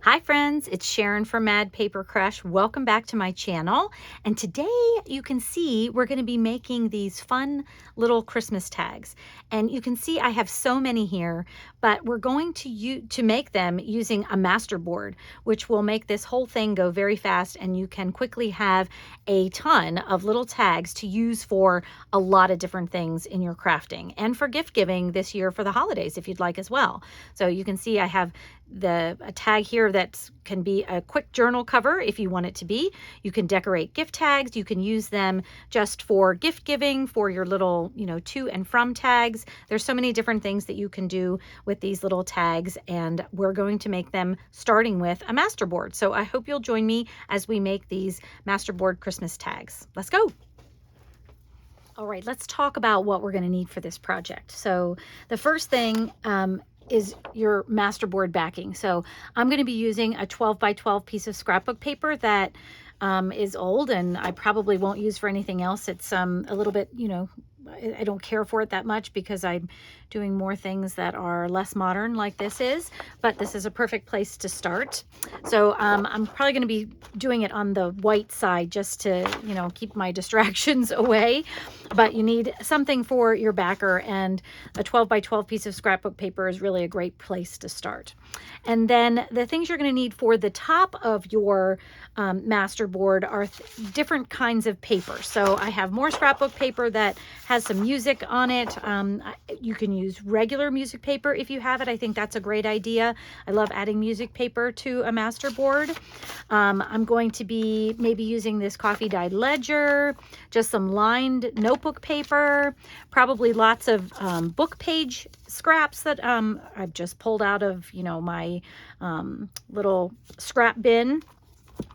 Hi friends, it's Sharon from Mad Paper Crush. Welcome back to my channel. And today you can see we're going to be making these fun little Christmas tags. And you can see I have so many here, but we're going to make them using a masterboard, which will make this whole thing go very fast, and you can quickly have a ton of little tags to use for a lot of different things in your crafting and for gift giving this year for the holidays if you'd like as well. So you can see I have a tag here that can be a quick journal cover if you want it to be. You can decorate gift tags. You can use them just for gift giving, for your little, to and from tags. There's so many different things that you can do with these little tags, and we're going to make them starting with a masterboard. So I hope you'll join me as we make these masterboard Christmas tags. Let's go. All right, let's talk about what we're going to need for this project. So the first thing is your masterboard backing. So I'm going to be using a 12 by 12 piece of scrapbook paper that is old and I probably won't use for anything else. It's a little bit, I don't care for it that much because I'm doing more things that are less modern like this is, but this is a perfect place to start. So I'm probably going to be doing it on the white side just to, keep my distractions away, but you need something for your backer, and a 12 by 12 piece of scrapbook paper is really a great place to start. And then the things you're going to need for the top of your masterboard are different kinds of paper. So I have more scrapbook paper that has some music on it. You can use regular music paper if you have it. I think that's a great idea. I love adding music paper to a masterboard. I'm going to be maybe using this coffee dyed ledger, just some lined notebook paper, probably lots of book page scraps that I've just pulled out of, my little scrap bin.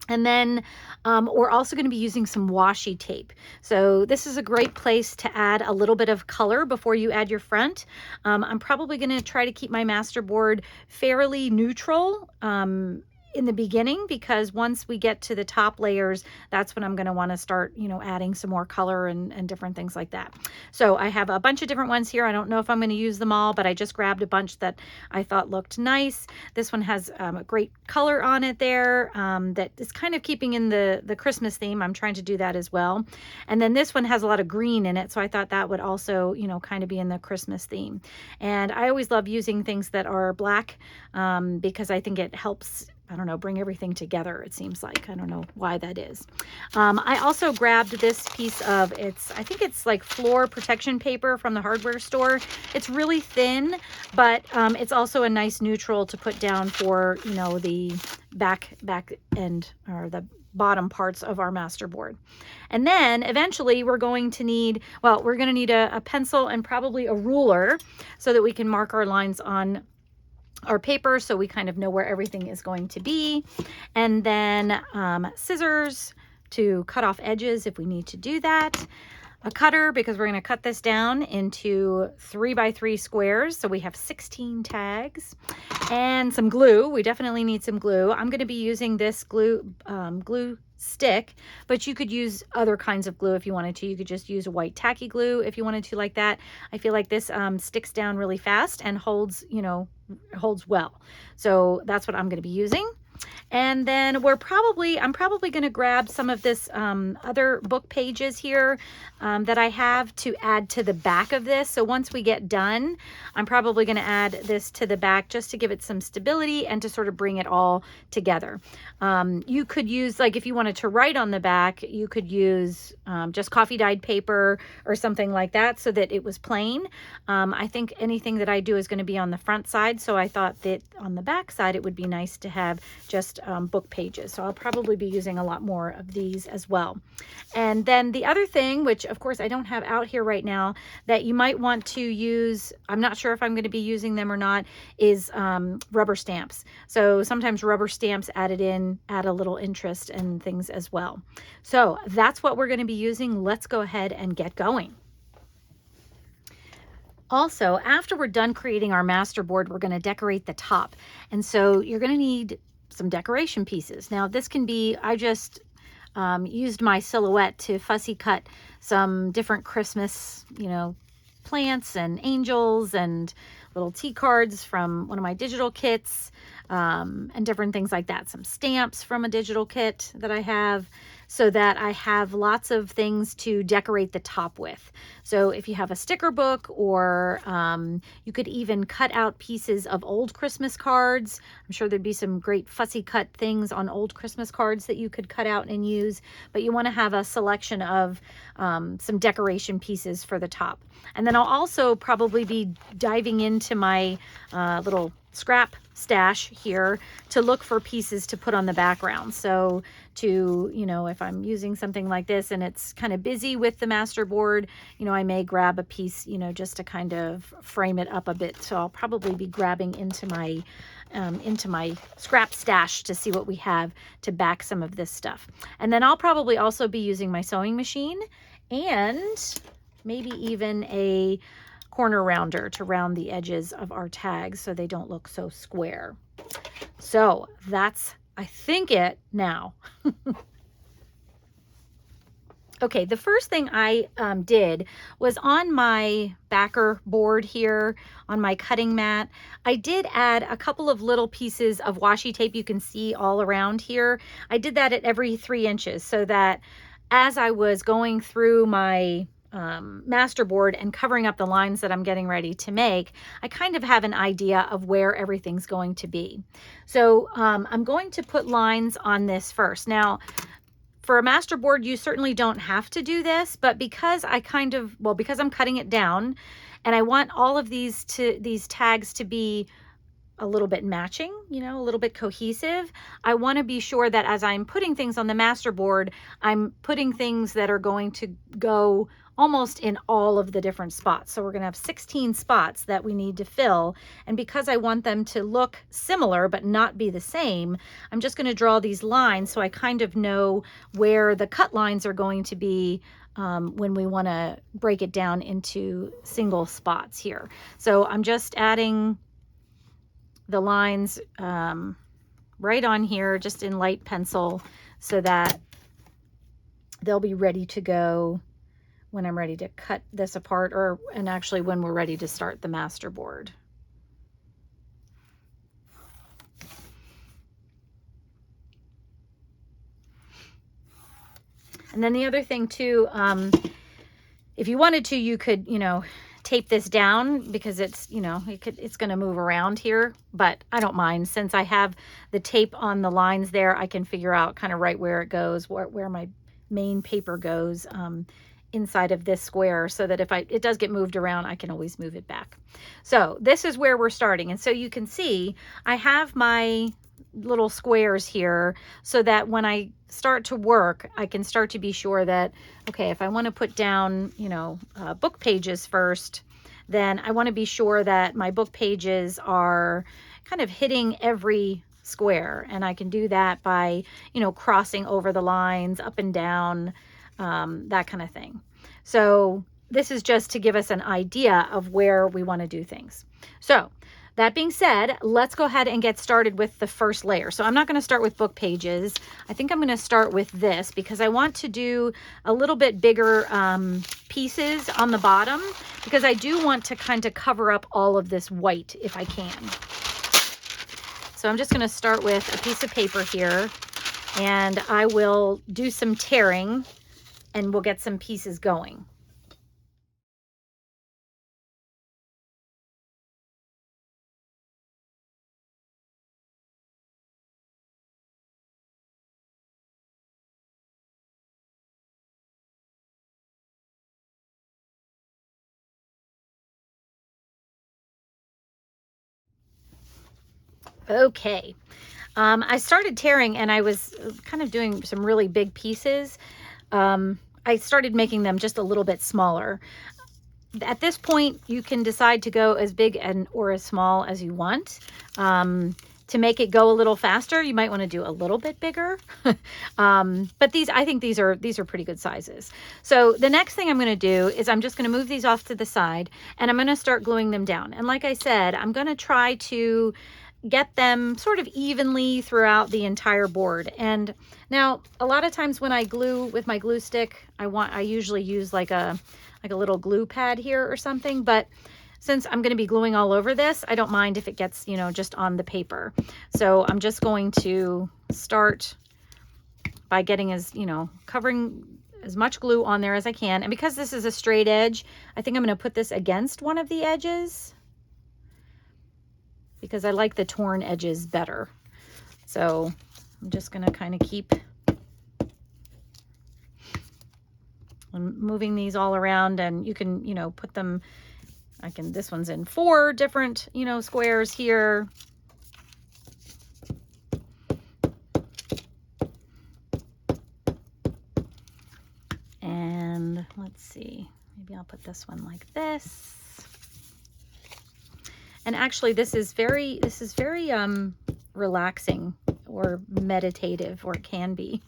And then we're also going to be using some washi tape. So this is a great place to add a little bit of color before you add your front. I'm probably going to try to keep my masterboard fairly neutral in the beginning, because once we get to the top layers, that's when I'm going to want to start, adding some more color and different things like that. So I have a bunch of different ones here. I don't know if I'm going to use them all, but I just grabbed a bunch that I thought looked nice. This one has a great color on it there that is kind of keeping in the Christmas theme. I'm trying to do that as well. And then this one has a lot of green in it, so I thought that would also, kind of be in the Christmas theme. And I always love using things that are black because I think it helps, I don't know, bring everything together, it seems like. I don't know why that is. I also grabbed this piece of, I think it's like floor protection paper from the hardware store. It's really thin, but it's also a nice neutral to put down for, the back end, or the bottom parts of our masterboard. And then eventually we're going to need, a pencil and probably a ruler so that we can mark our lines on our paper so we kind of know where everything is going to be. And then scissors to cut off edges if we need to do that. A cutter, because we're going to cut this down into 3 by 3 squares. So we have 16 tags. And some glue. We definitely need some glue. I'm going to be using this glue stick, but you could use other kinds of glue if you wanted to. You could just use a white tacky glue if you wanted to, like that. I feel like this sticks down really fast and holds well. So that's what I'm going to be using. And then I'm probably going to grab some of this other book pages here that I have to add to the back of this. So once we get done, I'm probably going to add this to the back just to give it some stability and to sort of bring it all together. You could use, like, if you wanted to write on the back, you could use just coffee dyed paper or something like that so that it was plain. I think anything that I do is going to be on the front side, so I thought that on the back side it would be nice to have just book pages. So I'll probably be using a lot more of these as well. And then the other thing, which of course I don't have out here right now, that you might want to use, I'm not sure if I'm going to be using them or not, is rubber stamps. So sometimes rubber stamps added in add a little interest and things as well. So that's what we're going to be using. Let's go ahead and get going. Also, after we're done creating our masterboard, we're going to decorate the top. And so you're going to need some decoration pieces. Now this can be, I just used my silhouette to fussy cut some different Christmas, plants and angels and little tea cards from one of my digital kits, and different things like that. Some stamps from a digital kit that I have, so that I have lots of things to decorate the top with. So if you have a sticker book, or you could even cut out pieces of old Christmas cards. I'm sure there'd be some great fussy cut things on old Christmas cards that you could cut out and use, but you want to have a selection of some decoration pieces for the top. And then I'll also probably be diving into my little scrap stash here to look for pieces to put on the background. So to, you know, if I'm using something like this and it's kind of busy with the masterboard, you know, I may grab a piece, you know, just to kind of frame it up a bit. So I'll probably be grabbing into my scrap stash to see what we have to back some of this stuff. And then I'll probably also be using my sewing machine and maybe even a corner rounder to round the edges of our tags so they don't look so square. So that's, I think, it now. Okay, the first thing I did was on my backer board here, on my cutting mat, I did add a couple of little pieces of washi tape you can see all around here. I did that at every 3 inches so that as I was going through my masterboard and covering up the lines that I'm getting ready to make, I kind of have an idea of where everything's going to be. So I'm going to put lines on this first. Now, for a masterboard, you certainly don't have to do this, but because because I'm cutting it down and I want all of these tags to be a little bit matching, you know, a little bit cohesive, I want to be sure that as I'm putting things on the masterboard, I'm putting things that are going to go almost in all of the different spots. So we're going to have 16 spots that we need to fill. And because I want them to look similar but not be the same, I'm just going to draw these lines so I kind of know where the cut lines are going to be when we want to break it down into single spots here. So I'm just adding the lines right on here, just in light pencil, so that they'll be ready to go when I'm ready to cut this apart, and actually when we're ready to start the masterboard. And then the other thing too, if you wanted to, you could, you know, tape this down, because it's, you know, it's going to move around here, but I don't mind. Since I have the tape on the lines there, I can figure out kind of right where it goes, where my main paper goes inside of this square, so that if it does get moved around, I can always move it back. So this is where we're starting. And so you can see I have my little squares here so that when I start to work, I can start to be sure that, okay, if I want to put down, you know, book pages first, then I want to be sure that my book pages are kind of hitting every square. And I can do that by, you know, crossing over the lines up and down, that kind of thing. So this is just to give us an idea of where we want to do things. So that being said, let's go ahead and get started with the first layer. So I'm not going to start with book pages. I think I'm going to start with this because I want to do a little bit bigger pieces on the bottom, because I do want to kind of cover up all of this white if I can. So I'm just going to start with a piece of paper here, and I will do some tearing and we'll get some pieces going. Okay, I started tearing and I was kind of doing some really big pieces. I started making them just a little bit smaller. At this point, you can decide to go as big or as small as you want. To make it go a little faster, you might want to do a little bit bigger. But I think these are pretty good sizes. So the next thing I'm going to do is I'm just going to move these off to the side, and I'm going to start gluing them down. And like I said, I'm going to try to get them sort of evenly throughout the entire board. And now a lot of times when I glue with my glue stick, I usually use like a little glue pad here or something, but since I'm going to be gluing all over this, I don't mind if it gets, you know, just on the paper. So I'm just going to start by getting as, you know, covering as much glue on there as I can. And because this is a straight edge, I think I'm going to put this against one of the edges because I like the torn edges better. So I'm just going to kind of keep moving these all around, and you can, you know, put them, this one's in 4 different, you know, squares here. And let's see, maybe I'll put this one like this. And actually this is very relaxing or meditative, or it can be,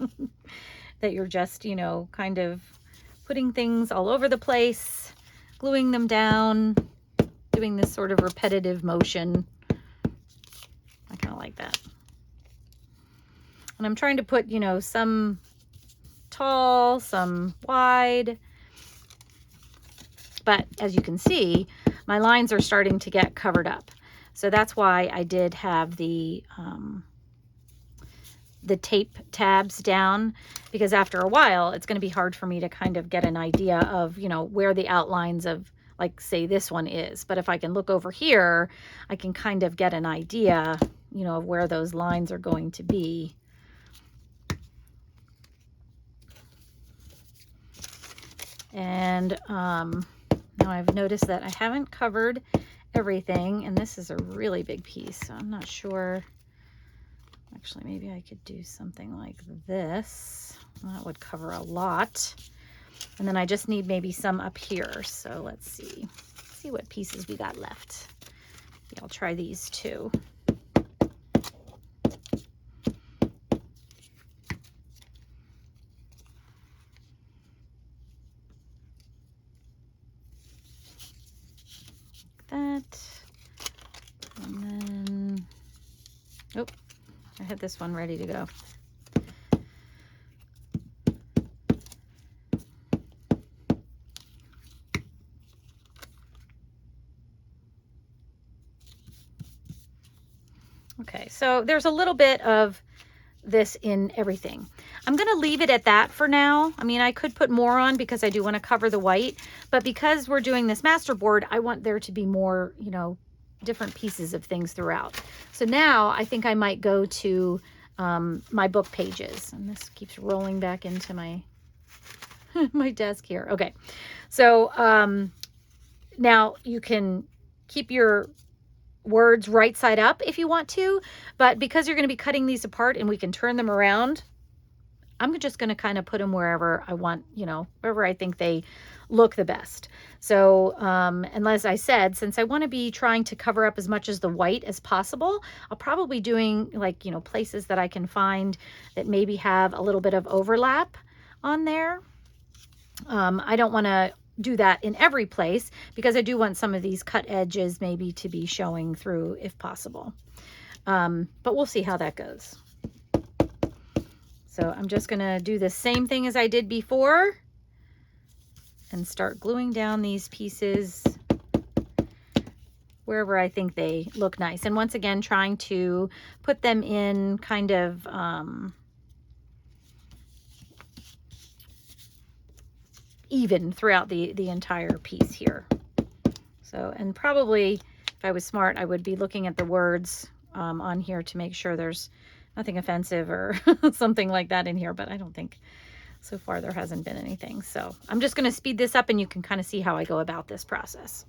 that you're just, you know, kind of putting things all over the place, gluing them down, doing this sort of repetitive motion. I kind of like that. And I'm trying to put, you know, some tall, some wide. But as you can see, my lines are starting to get covered up. So that's why I did have the tape tabs down, because after a while it's going to be hard for me to kind of get an idea of, you know, where the outlines of, like, say this one is. But if I can look over here, I can kind of get an idea, you know, of where those lines are going to be. And now I've noticed that I haven't covered everything, and this is a really big piece, so I'm not sure. Actually, maybe I could do something like this. That would cover a lot. And then I just need maybe some up here. So let's see what pieces we got left. Maybe I'll try these too. That. And then, oh, I had this one ready to go. Okay, so there's a little bit of this in everything. I'm going to leave it at that for now. I mean, I could put more on because I do want to cover the white, but because we're doing this masterboard, I want there to be more, you know, different pieces of things throughout. So now I think I might go to my book pages, and this keeps rolling back into my my desk here. Okay, so now you can keep your words right side up if you want to, but because you're going to be cutting these apart and we can turn them around, I'm just going to kind of put them wherever I want, you know, wherever I think they look the best. So, and as I said, since I want to be trying to cover up as much as the white as possible, I'll probably doing, like, you know, places that I can find that maybe have a little bit of overlap on there. I don't want to do that in every place because I do want some of these cut edges maybe to be showing through if possible. But we'll see how that goes. So I'm just going to do the same thing as I did before and start gluing down these pieces wherever I think they look nice. And once again, trying to put them in kind of even throughout the entire piece here. So, and probably if I was smart, I would be looking at the words on here to make sure there's nothing offensive or something like that in here, but I don't think so far there hasn't been anything. So I'm just going to speed this up and you can kind of see how I go about this process.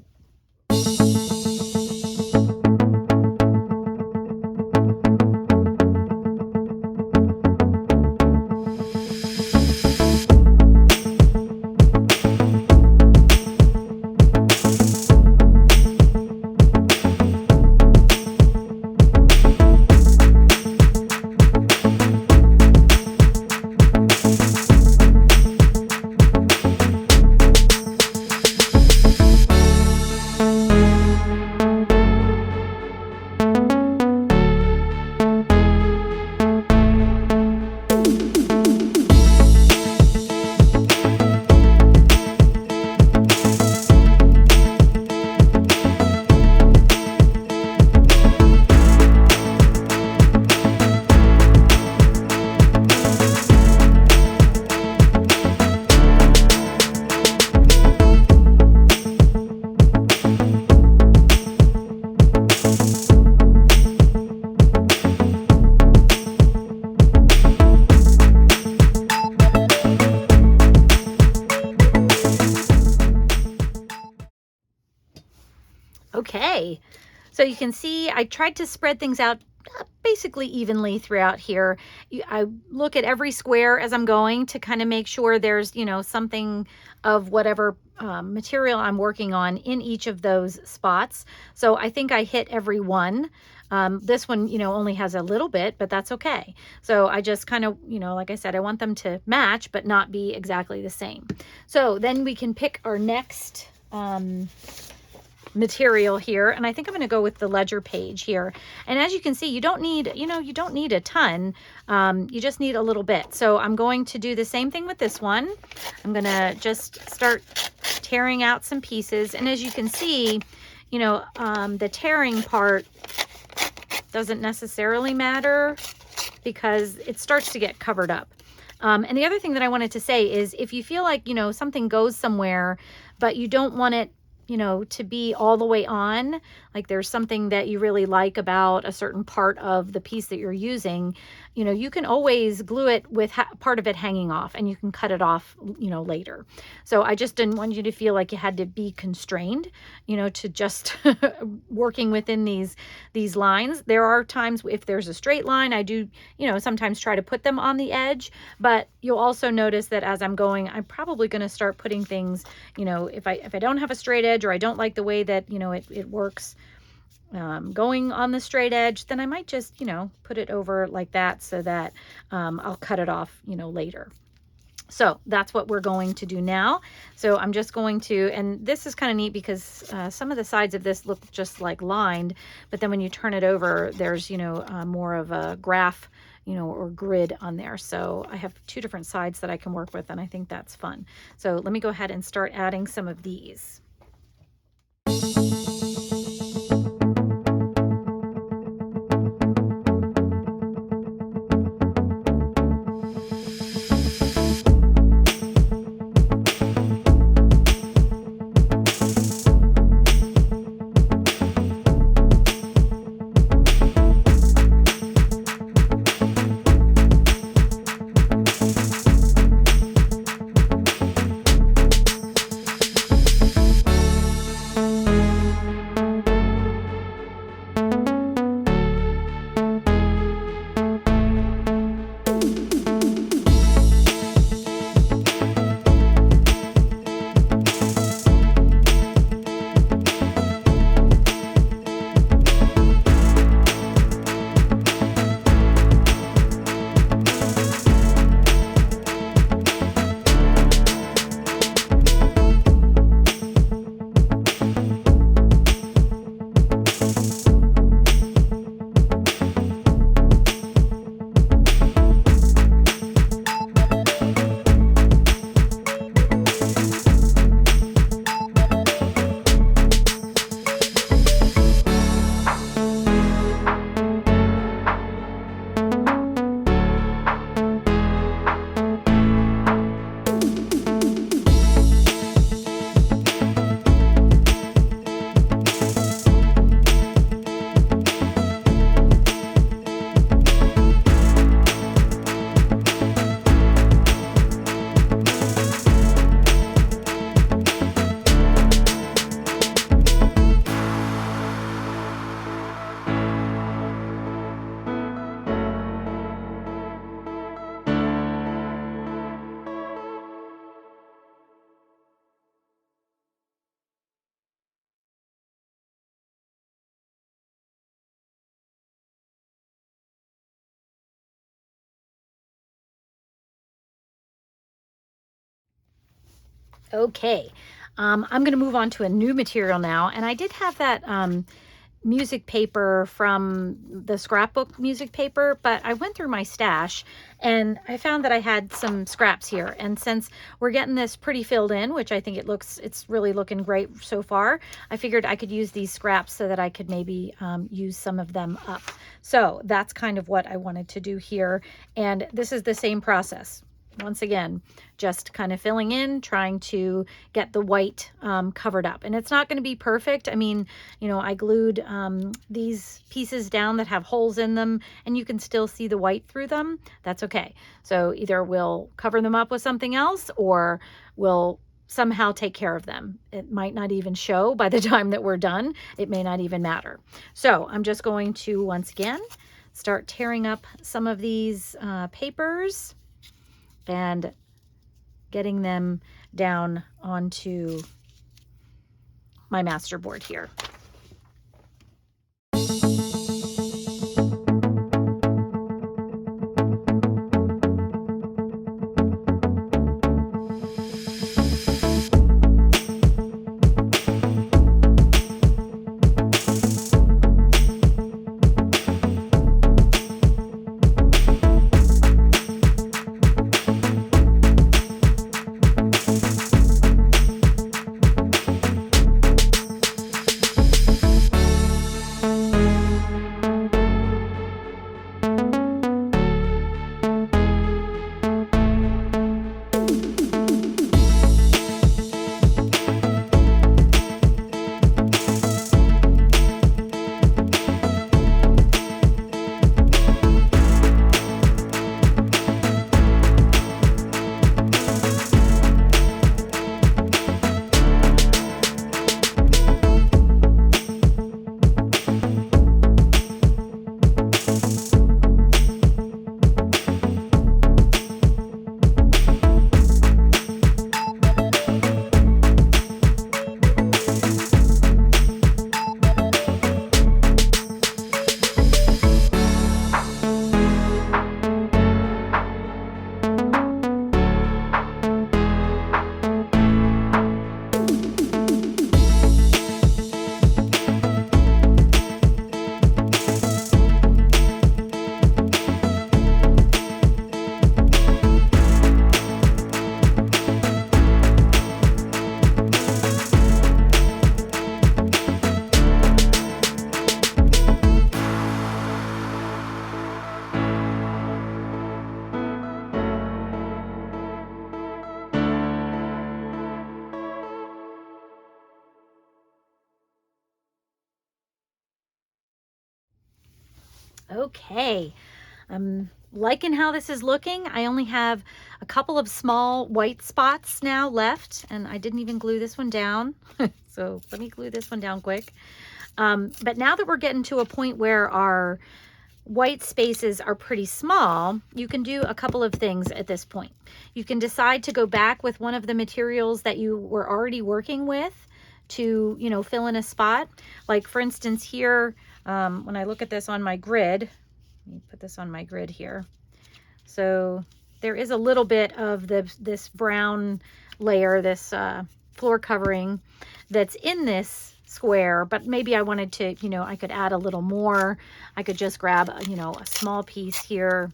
So you can see I tried to spread things out basically evenly throughout here. I look at every square as I'm going to kind of make sure there's, you know, something of whatever material I'm working on in each of those spots. So I think I hit every one. This one, you know, only has a little bit, but that's okay. So I just kind of, you know, like I said, I want them to match, but not be exactly the same. So then we can pick our next material here, and I think I'm going to go with the ledger page here. And as you can see, you don't need, you know, you don't need a ton. You just need a little bit. So I'm going to do the same thing with this one. I'm going to just start tearing out some pieces, and as you can see, you know, the tearing part doesn't necessarily matter because it starts to get covered up. And the other thing that I wanted to say is if you feel like, you know, something goes somewhere, but you don't want it, you know, to be all the way on, like there's something that you really like about a certain part of the piece that you're using, you know, you can always glue it with part of it hanging off, and you can cut it off, you know, later. So I just didn't want you to feel like you had to be constrained, you know, to just working within these lines. There are times if there's a straight line, I do, you know, sometimes try to put them on the edge, but you'll also notice that as I'm going, I'm probably going to start putting things, you know, if I don't have a straight edge, or I don't like the way that, you know, it works going on the straight edge, then I might just, you know, put it over like that so that I'll cut it off, you know, later. So that's what we're going to do now. So I'm just going to, and this is kind of neat because some of the sides of this look just like lined, but then when you turn it over, there's, you know, more of a graph, you know, or grid on there. So I have two different sides that I can work with, and I think that's fun. So let me go ahead and start adding some of these. Okay, I'm going to move on to a new material now, and I did have that music paper from the scrapbook music paper, but I went through my stash and I found that I had some scraps here, and since we're getting this pretty filled in, which I think it's really looking great so far, I figured I could use these scraps so that I could maybe use some of them up. So that's kind of what I wanted to do here, and this is the same process. Once again, just kind of filling in, trying to get the white covered up. And it's not going to be perfect. I mean, you know, I glued these pieces down that have holes in them, and you can still see the white through them. That's okay. So either we'll cover them up with something else, or we'll somehow take care of them. It might not even show by the time that we're done. It may not even matter. So I'm just going to, once again, start tearing up some of these papers and getting them down onto my masterboard here. Okay, I'm liking how this is looking. I only have a couple of small white spots now left, and I didn't even glue this one down. So let me glue this one down quick. But now that we're getting to a point where our white spaces are pretty small, you can do a couple of things at this point. You can decide to go back with one of the materials that you were already working with to, you know, fill in a spot. Like for instance here, when I look at this on my grid, let me put this on my grid here. So there is a little bit of this brown layer, this floor covering that's in this square, but maybe I wanted to, you know, I could add a little more. I could just grab, you know, a small piece here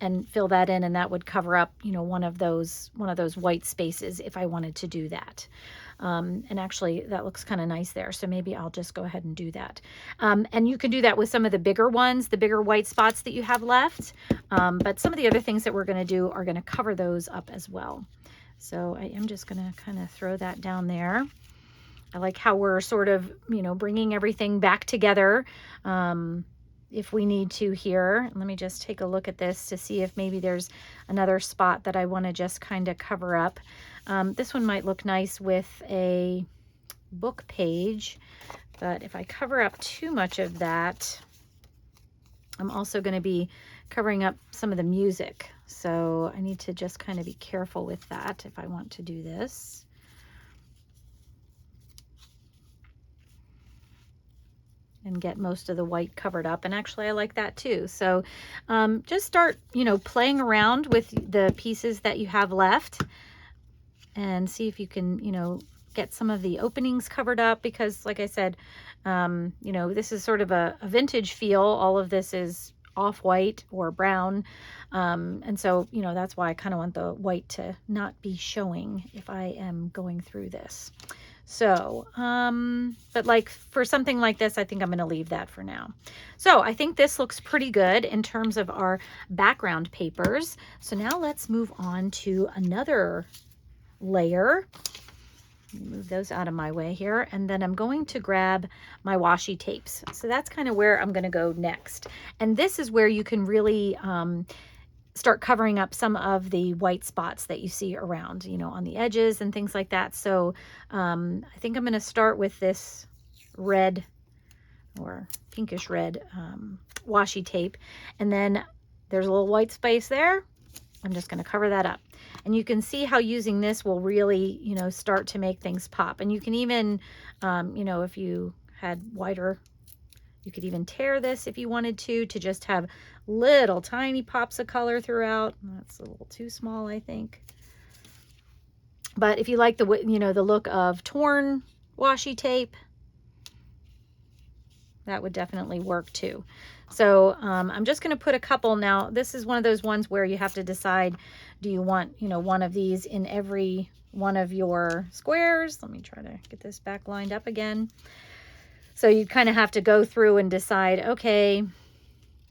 and fill that in, and that would cover up, you know, one of those white spaces if I wanted to do that. And actually that looks kind of nice there. So maybe I'll just go ahead and do that. And you can do that with some of the bigger ones, the bigger white spots that you have left. But some of the other things that we're going to do are going to cover those up as well. So I am just going to kind of throw that down there. I like how we're sort of, you know, bringing everything back together if we need to here. Let me just take a look at this to see if maybe there's another spot that I want to just kind of cover up. This one might look nice with a book page, but if I cover up too much of that, I'm also going to be covering up some of the music. So I need to just kind of be careful with that if I want to do this. And get most of the white covered up. And actually I like that too. So just start, you know, playing around with the pieces that you have left and see if you can, you know, get some of the openings covered up, because like I said, you know, this is sort of a vintage feel. All of this is off-white or brown. And so, you know, that's why I kind of want the white to not be showing if I am going through this. So, but like for something like this, I think I'm going to leave that for now. So I think this looks pretty good in terms of our background papers. So now let's move on to another layer. Move those out of my way here. And then I'm going to grab my washi tapes. So that's kind of where I'm going to go next. And this is where you can really, start covering up some of the white spots that you see around, you know, on the edges and things like that. So I think I'm going to start with this red or pinkish red washi tape. And then there's a little white space there. I'm just going to cover that up. And you can see how using this will really, you know, start to make things pop. And you can even, you know, if you had wider, you could even tear this if you wanted to just have little tiny pops of color throughout. That's a little too small, I think. But if you like the, you know, the look of torn washi tape, that would definitely work too. So I'm just going to put a couple. Now, this is one of those ones where you have to decide, do you want, you know, one of these in every one of your squares? Let me try to get this back lined up again. So you kind of have to go through and decide, okay,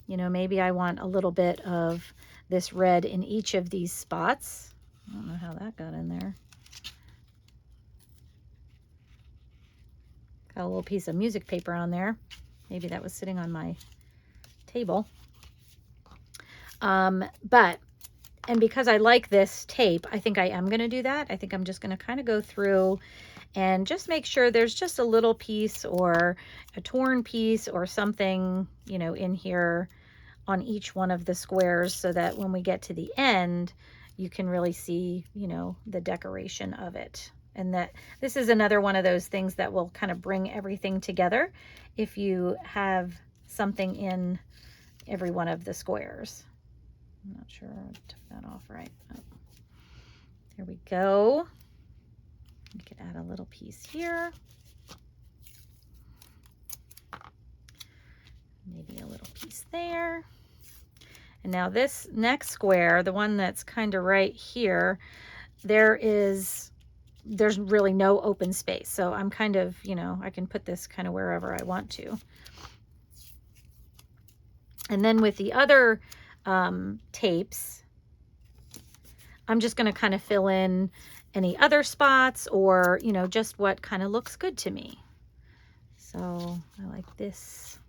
you know, maybe I want a little bit of this red in each of these spots. I don't know how that got in there. Got a little piece of music paper on there. Maybe that was sitting on my table. And because I like this tape, I think I am going to do that. I think I'm just going to kind of go through and just make sure there's just a little piece or a torn piece or something, you know, in here on each one of the squares, so that when we get to the end, you can really see, you know, the decoration of it. And that this is another one of those things that will kind of bring everything together if you have something in every one of the squares. I'm not sure I took that off right. Oh, there we go. We could add a little piece here. Maybe a little piece there. And now this next square, the one that's kind of right here, there's really no open space. So I'm kind of, you know, I can put this kind of wherever I want to. And then with the other tapes, I'm just going to kind of fill in any other spots or, you know, just what kind of looks good to me. So I like this.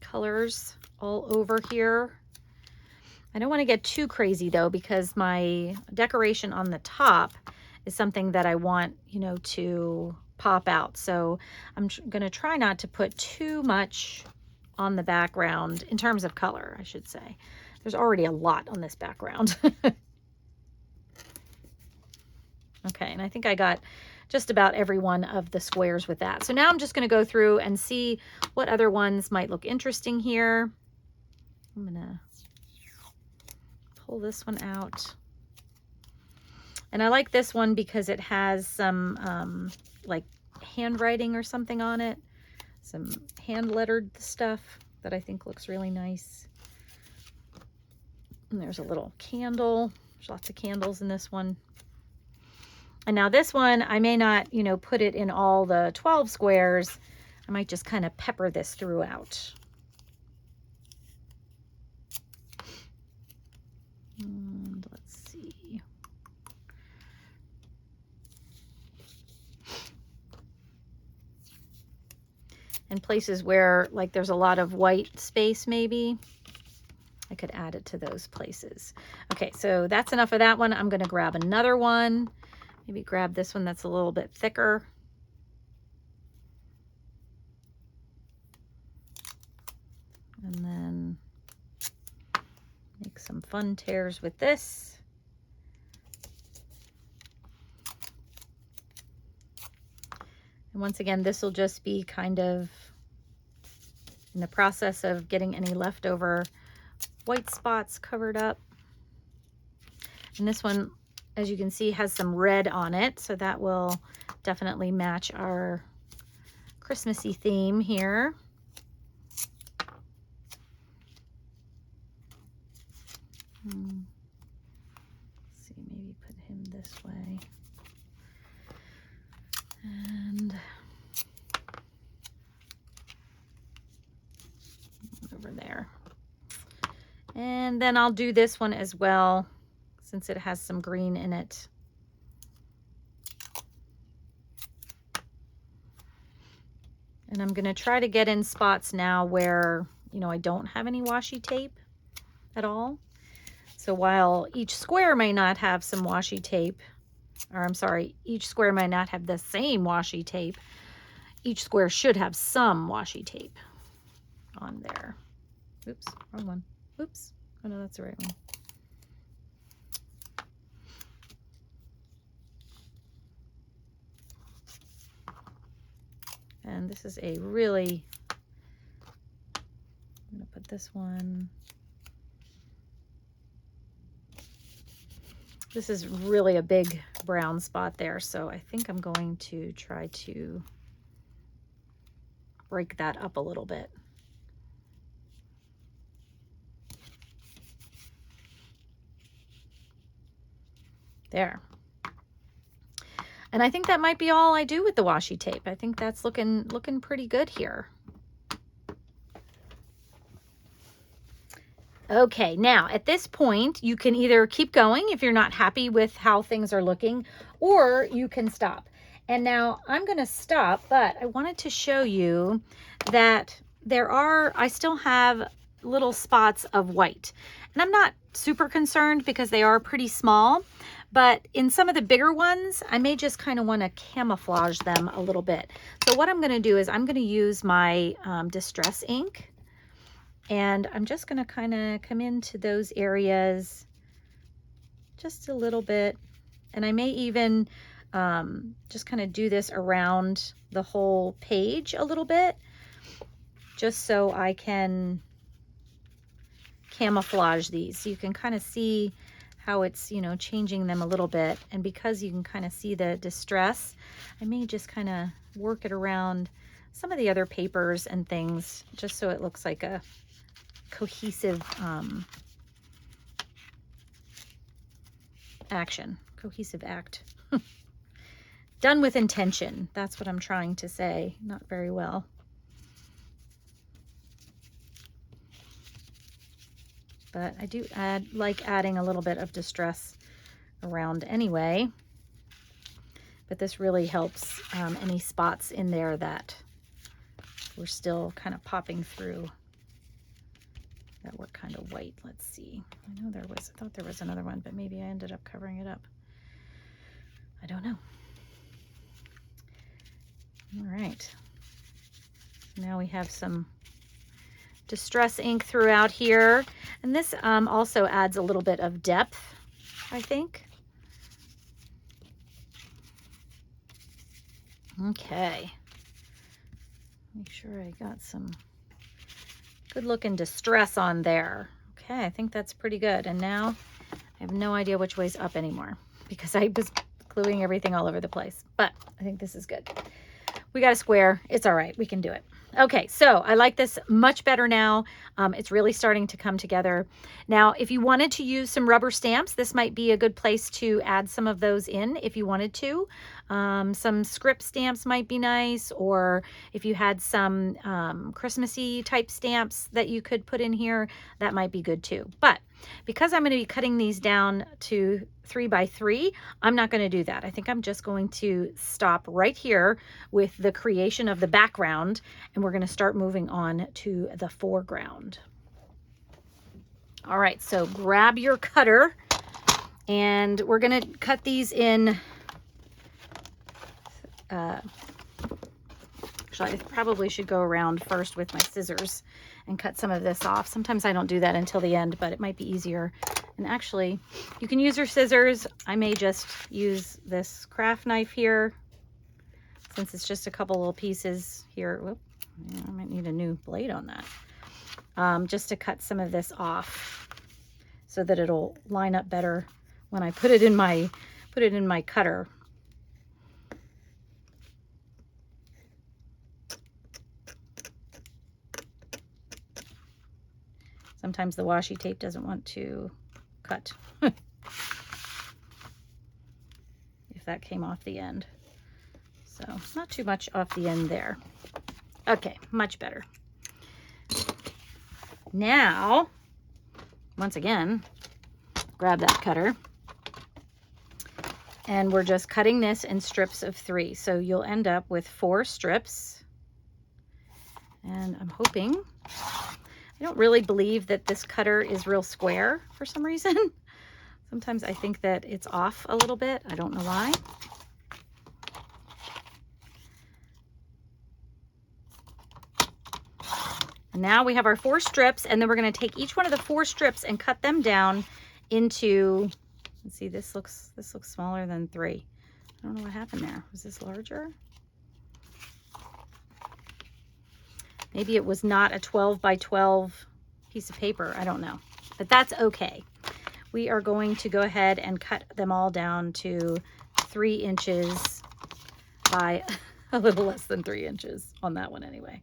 Colors all over here. I don't want to get too crazy though, because my decoration on the top is something that I want, you know, to pop out. So I'm going to try not to put too much on the background in terms of color, I should say. There's already a lot on this background. Okay, and I think I got just about every one of the squares with that. So now I'm just going to go through and see what other ones might look interesting here. I'm going to pull this one out. And I like this one because it has some like handwriting or something on it. Some hand lettered stuff that I think looks really nice. And there's a little candle. There's lots of candles in this one. And now this one, I may not, you know, put it in all the 12 squares. I might just kind of pepper this throughout. And let's see. And places where like there's a lot of white space, maybe I could add it to those places. Okay, so that's enough of that one. I'm going to grab another one. Maybe grab this one that's a little bit thicker. And then make some fun tears with this. And once again, this will just be kind of in the process of getting any leftover white spots covered up. And this one, as you can see, has some red on it, so that will definitely match our Christmassy theme here. Let's see, maybe put him this way. And over there. And then I'll do this one as well, since it has some green in it. And I'm going to try to get in spots now where, you know, I don't have any washi tape at all. So while each square may not have some washi tape, or I'm sorry, each square might not have the same washi tape, each square should have some washi tape on there. Oops, wrong one. Oops. Oh no, that's the right one. And this is a really, I'm going to put this one. This is really a big brown spot there, so I think I'm going to try to break that up a little bit. There. And I think that might be all I do with the washi tape. I think that's looking pretty good here. Okay, now at this point, you can either keep going if you're not happy with how things are looking, or you can stop. And now I'm going to stop, but I wanted to show you that I still have little spots of white. And I'm not super concerned because they are pretty small, but in some of the bigger ones, I may just kind of want to camouflage them a little bit. So what I'm going to do is I'm going to use my distress ink, and I'm just going to kind of come into those areas just a little bit. And I may even just kind of do this around the whole page a little bit, just so I can camouflage these. So you can kind of see how it's, you know, changing them a little bit. And because you can kind of see the distress, I may just kind of work it around some of the other papers and things, just so it looks like a cohesive cohesive act. Done with intention. That's what I'm trying to say. Not very well. But I do like adding a little bit of distress around anyway. But this really helps any spots in there that we're still kind of popping through, that were kind of white. Let's see. I know I thought there was another one, but maybe I ended up covering it up. I don't know. All right. Now we have some distress ink throughout here. And this also adds a little bit of depth, I think. Okay. Make sure I got some good looking distress on there. Okay, I think that's pretty good. And now I have no idea which way's up anymore because I was gluing everything all over the place. But I think this is good. We got a square. It's all right. We can do it. Okay, so I like this much better now. It's really starting to come together. Now, if you wanted to use some rubber stamps, this might be a good place to add some of those in if you wanted to. Some script stamps might be nice, or if you had some Christmassy type stamps that you could put in here, that might be good too. But because I'm going to be cutting these down to 3 by 3, I'm not going to do that. I think I'm just going to stop right here with the creation of the background, and we're going to start moving on to the foreground. All right, so grab your cutter, and we're going to cut these in. Actually, I probably should go around first with my scissors and cut some of this off. Sometimes I don't do that until the end, but it might be easier. And actually, you can use your scissors. I may just use this craft knife here, since it's just a couple little pieces here. Whoop, I might need a new blade on that. Just to cut some of this off so that it'll line up better when I put it in my cutter. Sometimes the washi tape doesn't want to cut if that came off the end. So not too much off the end there. Okay, much better. Now, once again, grab that cutter. And we're just cutting this in strips of 3. So you'll end up with 4 strips. And I'm hoping, I don't really believe that this cutter is real square for some reason. Sometimes I think that it's off a little bit. I don't know why. And now we have our 4 strips, and then we're going to take each one of the 4 strips and cut them down into, let's see, this looks smaller than 3. I don't know what happened there. Was this larger? Maybe it was not a 12 by 12 piece of paper. I don't know, but that's okay. We are going to go ahead and cut them all down to 3 inches by a little less than 3 inches on that one anyway.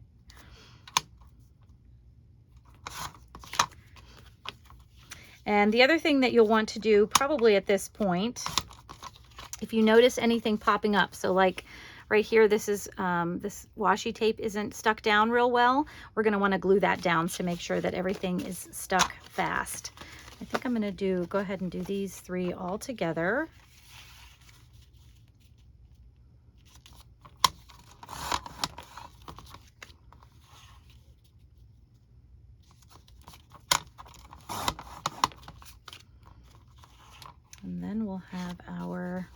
And the other thing that you'll want to do probably at this point, if you notice anything popping up, so like right here, this is this washi tape isn't stuck down real well, we're going to want to glue that down to make sure that everything is stuck fast. I think I'm going to go ahead and do these 3 all together. And then we'll have our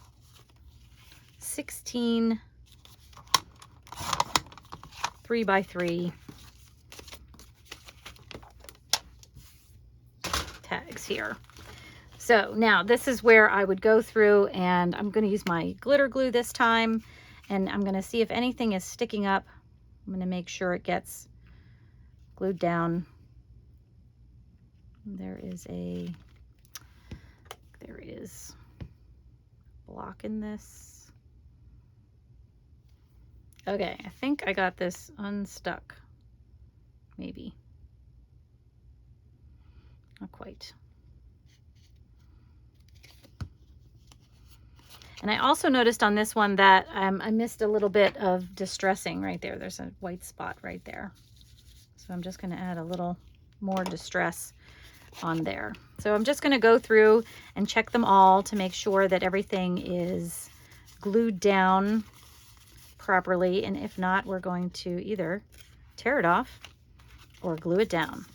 16 3 by 3 tags here. So now this is where I would go through, and I'm going to use my glitter glue this time, and I'm going to see if anything is sticking up. I'm going to make sure it gets glued down. There is block in this. Okay, I think I got this unstuck. Maybe. Not quite. And I also noticed on this one that I missed a little bit of distressing right there. There's a white spot right there. So I'm just going to add a little more distress on there. So I'm just going to go through and check them all to make sure that everything is glued down properly. And if not, we're going to either tear it off or glue it down.